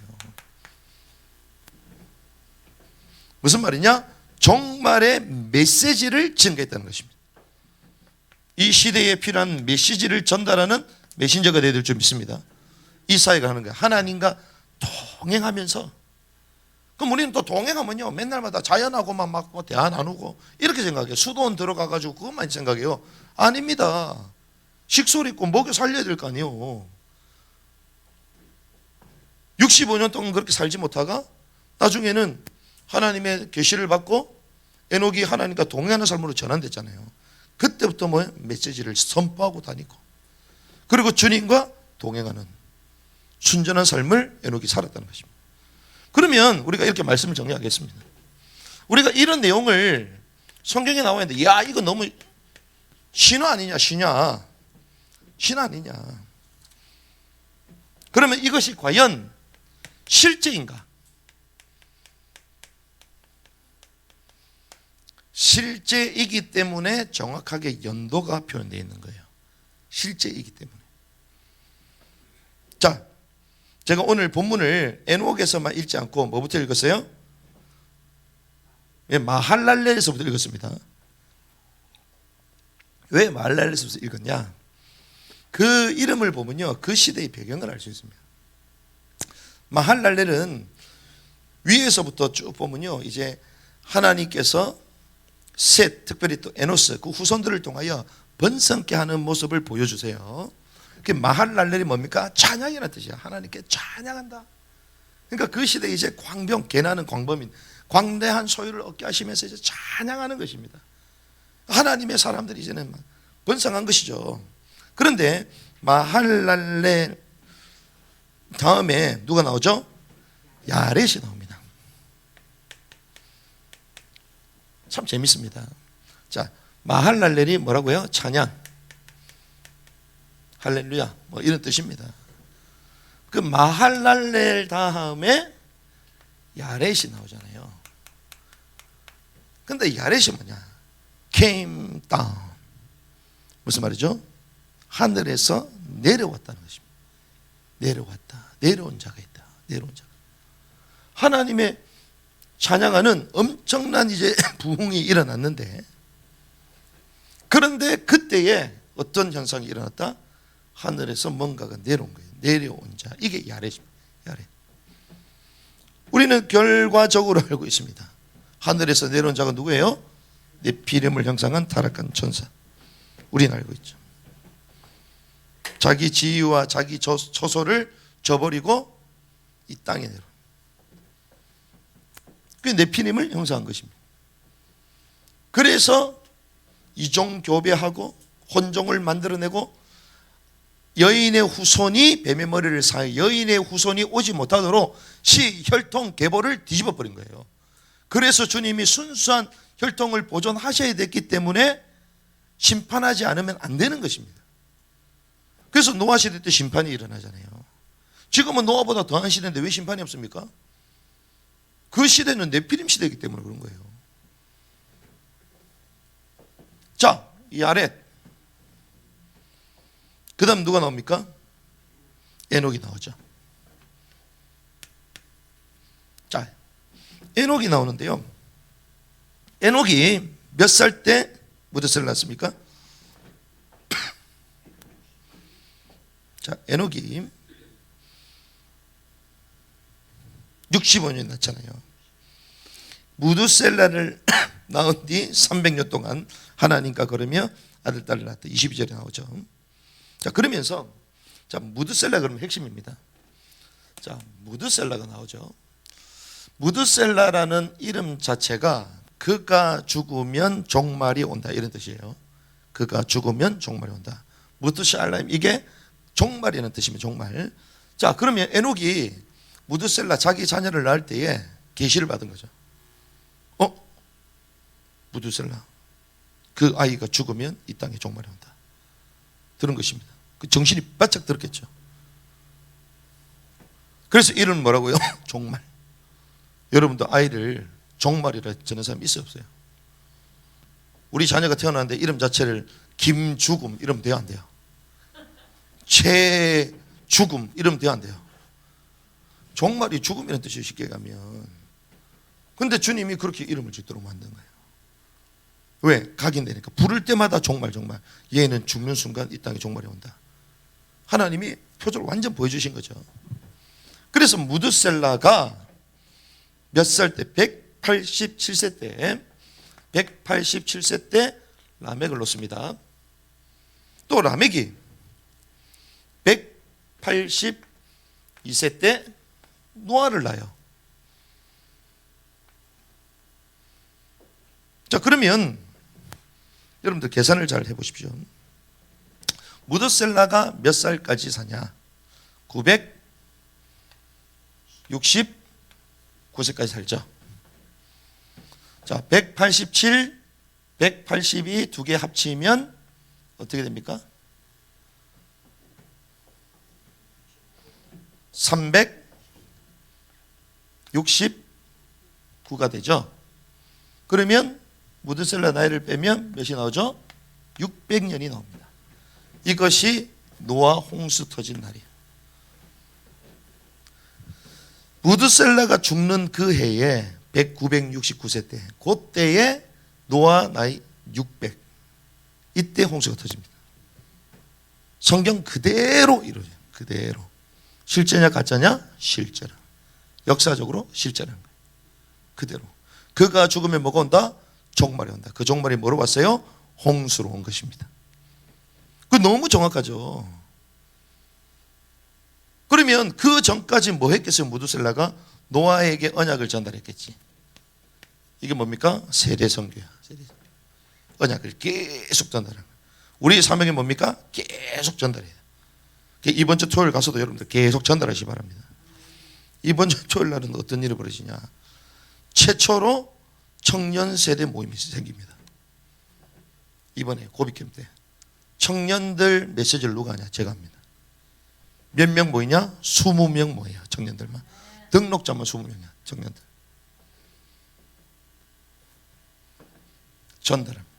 무슨 말이냐? 종말의 메시지를 증거했다는 것입니다. 이 시대에 필요한 메시지를 전달하는 메신저가 되어야 될 줄 믿습니다. 이 사회가 하는 거예요. 하나님과 동행하면서. 그럼 우리는 또 동행하면요 맨날마다 자연하고만 막 대화 나누고 이렇게 생각해요. 수도원 들어가가지고 그것만 생각해요. 아닙니다. 식소리 있고 먹여 살려야 될 거 아니에요. 65년 동안 그렇게 살지 못하가 나중에는 하나님의 계시를 받고 에녹이 하나님과 동행하는 삶으로 전환됐잖아요. 그때부터 메시지를 선포하고 다니고, 그리고 주님과 동행하는 순전한 삶을 에녹이 살았다는 것입니다. 그러면 우리가 이렇게 말씀을 정리하겠습니다. 우리가 이런 내용을 성경에 나와 있는데, 야 이거 너무 신화 아니냐, 신화 아니냐. 그러면 이것이 과연 실제인가? 실제이기 때문에 정확하게 연도가 표현되어 있는 거예요. 실제이기 때문에. 자, 제가 오늘 본문을 에녹에서만 읽지 않고 뭐부터 읽었어요? 마할랄렐에서부터 읽었습니다. 왜 마할랄렐에서부터 읽었냐? 그 이름을 보면요 그 시대의 배경을 알 수 있습니다. 마할랄렐은 위에서부터 쭉 보면요 이제 하나님께서 셋, 특별히 또 에노스 그 후손들을 통하여 번성케 하는 모습을 보여주세요. 그 마할랄렐이 뭡니까? 찬양이라는 뜻이야. 하나님께 찬양한다. 그러니까 그 시대에 이제 광병, 개나는 광범인 광대한 소유를 얻게 하시면서 이제 찬양하는 것입니다. 하나님의 사람들이 이제는 번성한 것이죠. 그런데 마할랄렐 다음에 누가 나오죠? 야렛이 나옵니다. 참 재밌습니다. 자, 마할랄렐이 뭐라고요? 찬양, 할렐루야 뭐 이런 뜻입니다. 그 마할랄렐 다음에 야렛이 나오잖아요. 근데 야렛이 뭐냐? came down. 무슨 말이죠? 하늘에서 내려왔다는 것입니다. 내려왔다. 내려온 자가 있다. 내려온 자가. 하나님의 찬양하는 엄청난 이제 부흥이 일어났는데, 그런데 그때에 어떤 현상이 일어났다? 하늘에서 뭔가가 내려온 거예요. 내려온 자. 이게 야렛입니다. 야렛. 우리는 결과적으로 알고 있습니다. 하늘에서 내려온 자가 누구예요? 네피림을 형상한 타락한 천사. 우리는 알고 있죠. 자기 지위와 자기 처소를 저버리고 이 땅에 내려. 그게 네피림을 형상한 것입니다. 그래서 이종 교배하고 혼종을 만들어내고 여인의 후손이 뱀의 머리를 사여 여인의 후손이 오지 못하도록 혈통 계보를 뒤집어 버린 거예요. 그래서 주님이 순수한 혈통을 보존하셔야 됐기 때문에 심판하지 않으면 안 되는 것입니다. 그래서 노아 시대 때 심판이 일어나잖아요. 지금은 노아보다 더한 시대인데 왜 심판이 없습니까? 그 시대는 네피림 시대이기 때문에 그런 거예요. 자, 이 야렛. 그 다음 누가 나옵니까? 에녹이 나오죠. 자, 에녹이 나오는데요. 에녹이 몇 살 때 무드셀을 낳습니까? 자, 에녹이 65년 낳잖아요. 무드셀라를 낳은 뒤 300년 동안 하나님과 걸으며 아들, 딸을 낳았다. 22절에 나오죠. 자, 그러면서 자, 무드셀라 그러면 핵심입니다. 자, 무드셀라가 나오죠. 무드셀라라는 이름 자체가 그가 죽으면 종말이 온다 이런 뜻이에요. 그가 죽으면 종말이 온다. 무드셀라 이게 종말이라는 뜻입니다. 종말. 자, 그러면 에녹이 무드셀라 자기 자녀를 낳을 때에 계시를 받은 거죠. 무드셀라 그 아이가 죽으면 이 땅에 종말이 온다. 들은 것입니다. 그 정신이 바짝 들었겠죠. 그래서 이름은 뭐라고요? 종말. 여러분도 아이를 종말이라 저는 사람 있어요, 없어요? 우리 자녀가 태어났는데 이름 자체를 김죽음 이러면 돼요, 안 돼요? 최죽음 이러면 돼요, 안 돼요? 종말이 죽음이라는 뜻이에요, 쉽게 가면. 근데 주님이 그렇게 이름을 짓도록 만든 거예요. 왜? 각인되니까. 부를 때마다 종말, 종말. 얘는 죽는 순간 이 땅에 종말이 온다. 하나님이 표적을 완전 보여주신 거죠. 그래서 무드셀라가 몇 살 때? 187세 때 187세 때 라멕을 놓습니다. 또 라멕이 182세 때 노아를 낳아요. 자, 그러면 여러분들 계산을 잘 해보십시오. 무드셀라가 몇 살까지 사냐? 969세까지 살죠. 자, 187, 182 두 개 합치면 어떻게 됩니까? 369가 되죠. 그러면 무드셀라 나이를 빼면 몇이 나오죠? 600년이 나옵니다. 이것이 노아 홍수 터진 날이에요. 무드셀라가 죽는 그 해에 969세 때, 그때에 노아 나이 600, 이때 홍수가 터집니다. 성경 그대로 이루어져요. 그대로. 실제냐 가짜냐? 실제라. 역사적으로 실제라는 거예요. 그대로. 그가 죽으면 뭐가 온다? 종말이 온다. 그 종말이 뭐로 왔어요? 홍수로 온 것입니다. 그 너무 정확하죠. 그러면 그 전까지 뭐 했겠어요? 무두셀라가 노아에게 언약을 전달했겠지. 이게 뭡니까? 세대 선교야. 언약을 계속 전달하는 거예요. 우리의 사명이 뭡니까? 계속 전달해요. 이번 주 토요일 가서도 여러분들 계속 전달하시기 바랍니다. 이번 주 토요일 날은 어떤 일이 벌어지냐? 최초로 청년 세대 모임이 생깁니다. 이번에 고비캠 때 청년들 메시지를 누가 하냐? 제가 합니다. 몇 명 모이냐? 20명 모여요. 청년들만. 등록자만 20명이야. 청년들. 전달합니다.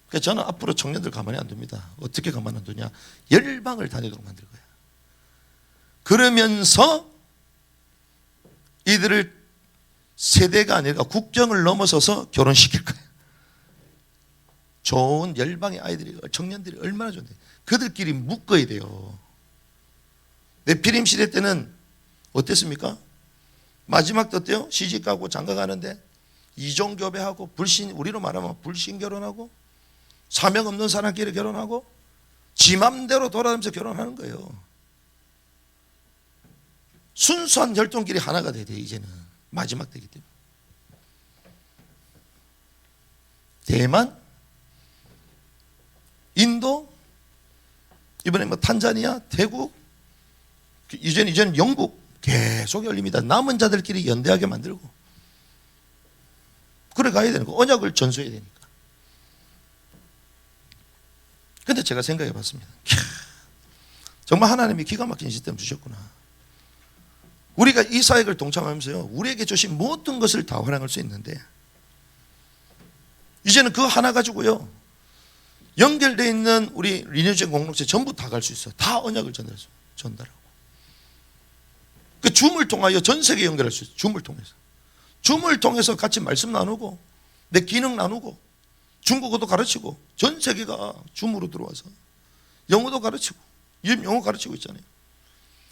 그래서 저는 앞으로 청년들 가만히 안 둡니다. 어떻게 가만히 안 두냐? 열방을 다니도록 만들 거야. 그러면서 이들을 세대가 아니라 국경을 넘어서서 결혼시킬 거야. 좋은 열방의 아이들이, 청년들이 얼마나 좋은데. 그들끼리 묶어야 돼요. 네피림 시대 때는 어땠습니까? 마지막 때 어때요? 시집가고 장가가는데 이종교배하고 불신, 우리로 말하면 불신 결혼하고 사명 없는 사람끼리 결혼하고 지 맘대로 돌아다니면서 결혼하는 거예요. 순수한 혈통끼리 하나가 돼야 돼요. 이제는 마지막 때이기 때문에. 대만, 인도, 이번에 뭐 탄자니아, 태국, 이제는 영국 계속 열립니다. 남은 자들끼리 연대하게 만들고 그래 가야 되는 거. 언약을 전수해야 되니까. 근데 제가 생각해 봤습니다. 정말 하나님이 기가 막힌 시스템 주셨구나. 우리가 이 사역을 동참하면서요, 우리에게 주신 모든 것을 다 활용할 수 있는데 이제는 그 하나 가지고요 연결되어 있는 우리 리뉴전 공동체 전부 다 갈 수 있어요. 다 언약을 전달하고 그 줌을 통하여 전 세계 연결할 수 있어요. 줌을 통해서 같이 말씀 나누고 내 기능 나누고 중국어도 가르치고 전 세계가 줌으로 들어와서 영어도 가르치고 영어 가르치고 있잖아요.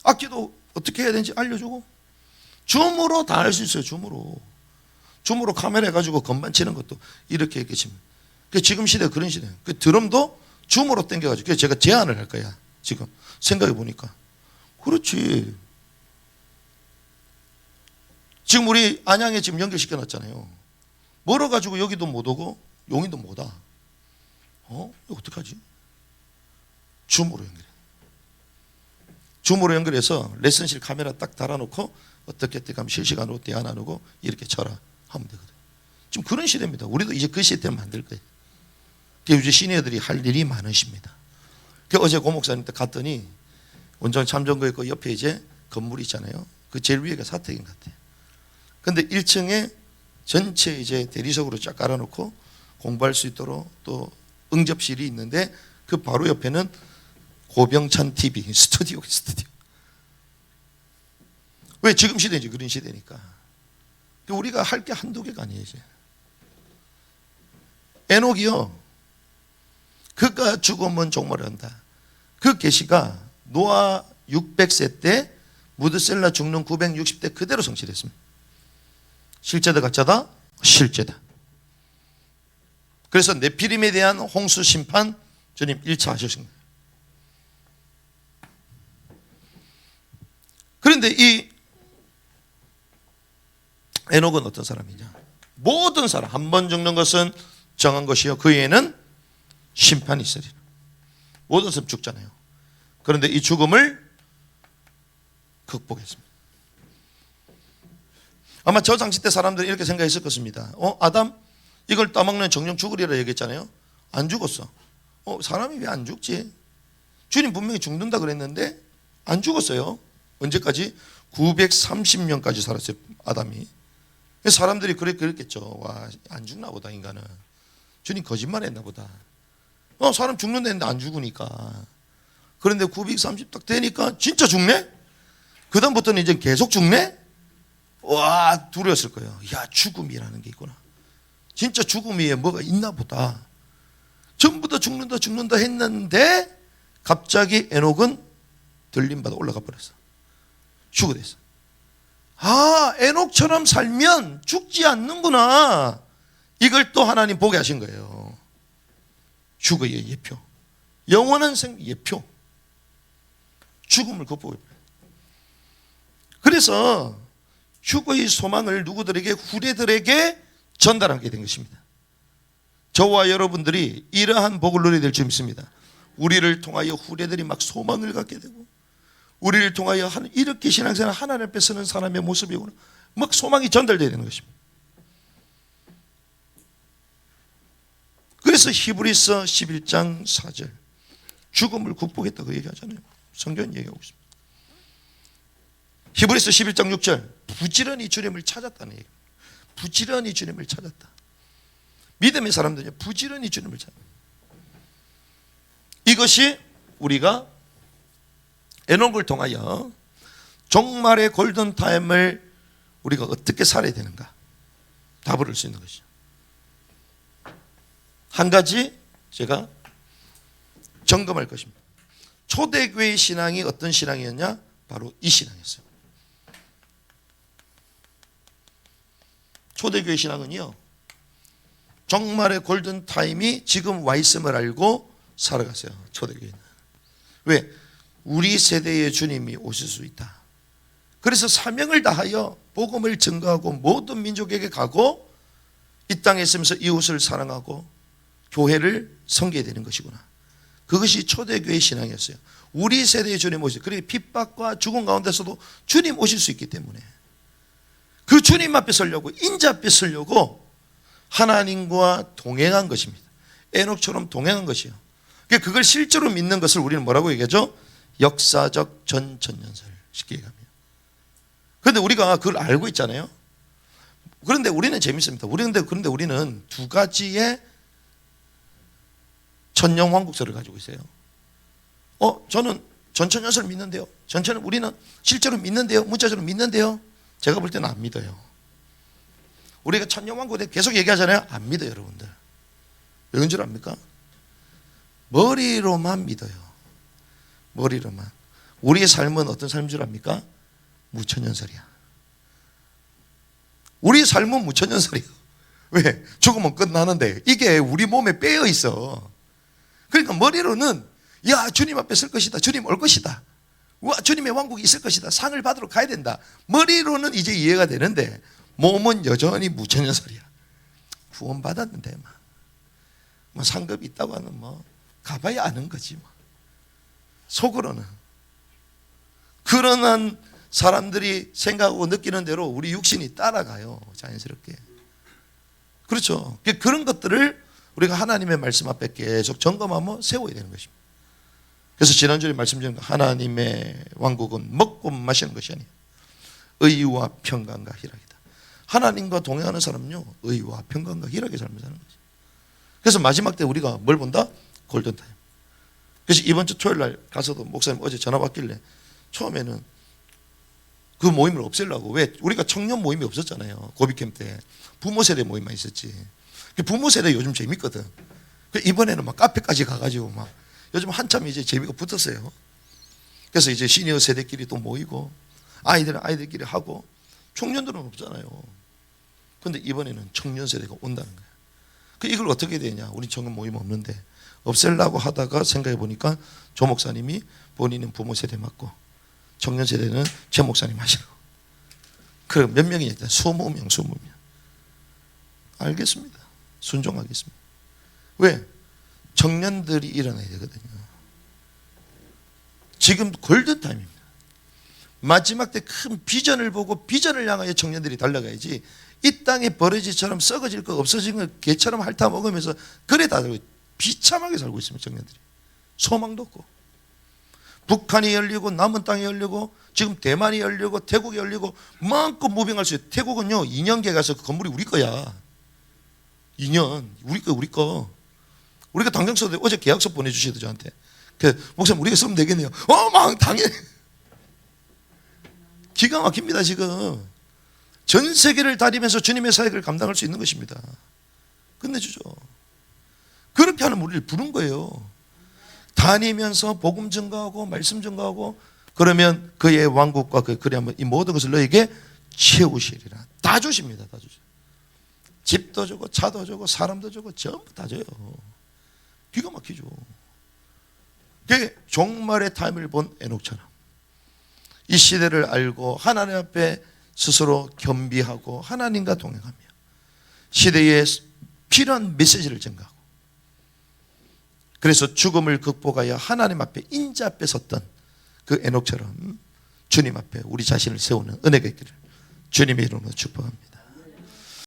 악기도 어떻게 해야 되는지 알려주고 줌으로 다 할 수 있어요. 줌으로 카메라 해가지고 건반 치는 것도 이렇게 치면. 지금 시대가 그런 시대예요. 그 드럼도 줌으로 당겨가지고. 그래서 제가 제안을 할 거야. 지금 생각해 보니까. 그렇지. 지금 우리 안양에 지금 연결시켜 놨잖아요. 멀어가지고 여기도 못 오고 용인도 못 와. 이거 어떡하지? 줌으로 연결해. 줌으로 연결해서 레슨실 카메라 딱 달아놓고 어떻게 하면 실시간으로 대화 나누고 이렇게 쳐라 하면 되거든. 지금 그런 시대입니다. 우리도 이제 그 시스템 만들 거예요. 이제 시니어들이 할 일이 많으십니다. 어제 고 목사님 때 갔더니 온전 참전거 있고 옆에 이제 건물이 있잖아요. 그 제일 위에가 사택인 것 같아요. 근데 1층에 전체 이제 대리석으로 쫙 깔아놓고 공부할 수 있도록 또 응접실이 있는데 그 바로 옆에는 고병찬 TV 스튜디오. 왜? 지금 시대는 이제 그런 시대니까. 우리가 할 게 한두 개가 아니에요. 이제 에녹이요, 그가 죽으면 종말을 한다. 그 계시가 노아 600세 때 무드셀라 죽는 960대 그대로 성취됐습니다. 실제다 가짜다? 실제다. 그래서 네피림에 대한 홍수 심판 주님 1차 하셨습니다 그런데 이 에녹은 어떤 사람이냐? 모든 사람 한 번 죽는 것은 정한 것이요 그 외에는 심판이 있으리라. 모든 사람 죽잖아요. 그런데 이 죽음을 극복했습니다. 아마 저 당시 때 사람들이 이렇게 생각했을 것입니다. 아담 이걸 따먹는 정령 죽으리라 얘기했잖아요. 안 죽었어. 사람이 왜 안 죽지? 주님 분명히 죽는다 그랬는데 안 죽었어요. 언제까지? 930년까지 살았어요. 아담이. 사람들이 그랬겠죠. 와, 안 죽나 보다 인간은. 주님 거짓말했나 보다. 사람 죽는다 했는데 안 죽으니까. 그런데 930 딱 되니까 진짜 죽네? 그 다음부터는 이제 계속 죽네? 와, 두려웠을 거예요. 야, 죽음이라는 게 있구나. 진짜 죽음 위에 뭐가 있나 보다. 전부 다 죽는다 했는데 갑자기 에녹은 들림받아 올라가 버렸어. 죽어댔어. 에녹처럼 살면 죽지 않는구나. 이걸 또 하나님 보게 하신 거예요. 죽어의 예표, 영원한 생 예표, 죽음을 극복해. 그래서 죽어의 소망을 누구들에게, 후대들에게 전달하게 된 것입니다. 저와 여러분들이 이러한 복을 누리게 될 줄 믿습니다. 우리를 통하여 후대들이 막 소망을 갖게 되고, 우리를 통하여 이렇게 신앙생활 하나님 앞에 서는 사람의 모습이구나, 막 소망이 전달되어야 되는 것입니다. 그래서 히브리서 11장 4절 죽음을 극복했다고 얘기하잖아요. 성경은 얘기하고 있습니다. 히브리서 11장 6절 부지런히 주님을 찾았다는 얘기입니다. 부지런히 주님을 찾았다. 믿음의 사람들이 부지런히 주님을 찾았다. 이것이 우리가 에녹을 통하여 종말의 골든타임을 우리가 어떻게 살아야 되는가 답을 알 수 있는 것이죠. 한 가지 제가 점검할 것입니다. 초대교회의 신앙이 어떤 신앙이었냐? 바로 이 신앙이었어요. 초대교회 신앙은요, 종말의 골든타임이 지금 와 있음을 알고 살아갔어요. 초대교회는. 왜? 우리 세대의 주님이 오실 수 있다. 그래서 사명을 다하여 복음을 증거하고 모든 민족에게 가고 이 땅에 있으면서 이웃을 사랑하고 교회를 섬겨야 되는 것이구나. 그것이 초대교회의 신앙이었어요. 우리 세대의 주님 오실, 그리고 핍박과 죽음 가운데서도 주님 오실 수 있기 때문에 그 주님 앞에 서려고, 인자 앞에 서려고 하나님과 동행한 것입니다. 에녹처럼 동행한 것이요. 그걸 실제로 믿는 것을 우리는 뭐라고 얘기하죠? 역사적 전천년설, 쉽게 얘기하면. 그런데 우리가 그걸 알고 있잖아요. 그런데 우리는 재밌습니다. 그런데 우리는 두 가지의 천년왕국설을 가지고 있어요. 저는 전천년설 믿는데요. 우리는 실제로 믿는데요. 문자적으로 믿는데요. 제가 볼 때는 안 믿어요. 우리가 천년왕국에 계속 얘기하잖아요. 안 믿어요, 여러분들. 왜인 줄 압니까? 머리로만 믿어요. 머리로만. 우리의 삶은 어떤 삶인 줄 압니까? 무천년설이야. 우리의 삶은 무천년설이야. 왜? 죽으면 끝나는데 이게 우리 몸에 빼어 있어. 그러니까 머리로는 야, 주님 앞에 설 것이다. 주님 올 것이다. 와, 주님의 왕국이 있을 것이다. 상을 받으러 가야 된다. 머리로는 이제 이해가 되는데 몸은 여전히 무천년설이야. 구원받았는데 뭐 상급이 있다고 하는 가봐야 아는 거지 속으로는. 그러한 사람들이 생각하고 느끼는 대로 우리 육신이 따라가요. 자연스럽게. 그렇죠. 그런 것들을 우리가 하나님의 말씀 앞에 계속 점검하며 세워야 되는 것입니다. 그래서 지난주에 말씀드린 하나님의 왕국은 먹고 마시는 것이 아니에요. 의와 평강과 희락이다. 하나님과 동행하는 사람은요, 의와 평강과 희락의 삶을 사는 거죠. 그래서 마지막 때 우리가 뭘 본다? 골든타임. 그래서 이번 주 토요일 날 가서도 목사님 어제 전화 받길래 처음에는 그 모임을 없애려고. 왜? 우리가 청년 모임이 없었잖아요. 고비 캠프 때 부모 세대 모임만 있었지. 부모 세대 요즘 재밌거든. 이번에는 막 카페까지 가가지고 막 요즘 한참 이제 재미가 붙었어요. 그래서 이제 시니어 세대끼리 또 모이고 아이들은 아이들끼리 하고 청년들은 없잖아요. 그런데 이번에는 청년 세대가 온다는 거예요. 이걸 어떻게 되냐? 우리 청년 모임 없는데 없애려고 하다가 생각해 보니까 조 목사님이 본인은 부모 세대 맞고 청년 세대는 최 목사님 하시고. 그럼 몇 명이 있다? 20명, 20명. 알겠습니다. 순종하겠습니다. 왜? 청년들이 일어나야 되거든요. 지금 골든타임입니다. 마지막 때 큰 비전을 보고 비전을 향하여 청년들이 달려가야지 이 땅에 버러지처럼 썩어질 거 없어진 거 개처럼 핥아먹으면서 그래 다 비참하게 살고 있습니다. 청년들이. 소망도 없고. 북한이 열리고 남은 땅이 열리고 지금 대만이 열리고 태국이 열리고 마음껏 무빙할 수 있어요. 태국은요 2년계 가서 그 건물이 우리 거야. 2년 우리 거. 우리가 당장 써도 어제 계약서 보내주시더라고요 저한테. 목사님 우리가 쓰면 되겠네요. 막 당연히. 기가 막힙니다. 지금 전 세계를 다니면서 주님의 사역을 감당할 수 있는 것입니다. 끝내주죠. 그렇게 하는 우리를 부른 거예요. 다니면서 복음 증거하고 말씀 증거하고 그러면 그의 왕국과 그리하면 이 모든 것을 너에게 채우시리라. 다 주십니다. 다 주죠. 집도 주고 차도 주고 사람도 주고 전부 다 줘요. 기가 막히죠. 그게 종말의 타임을 본 에녹처럼 이 시대를 알고 하나님 앞에 스스로 겸비하고 하나님과 동행하며 시대에 필요한 메시지를 전가하고, 그래서 죽음을 극복하여 하나님 앞에 인자 앞에 섰던 그 에녹처럼 주님 앞에 우리 자신을 세우는 은혜가 있기를 주님의 이름으로 축복합니다.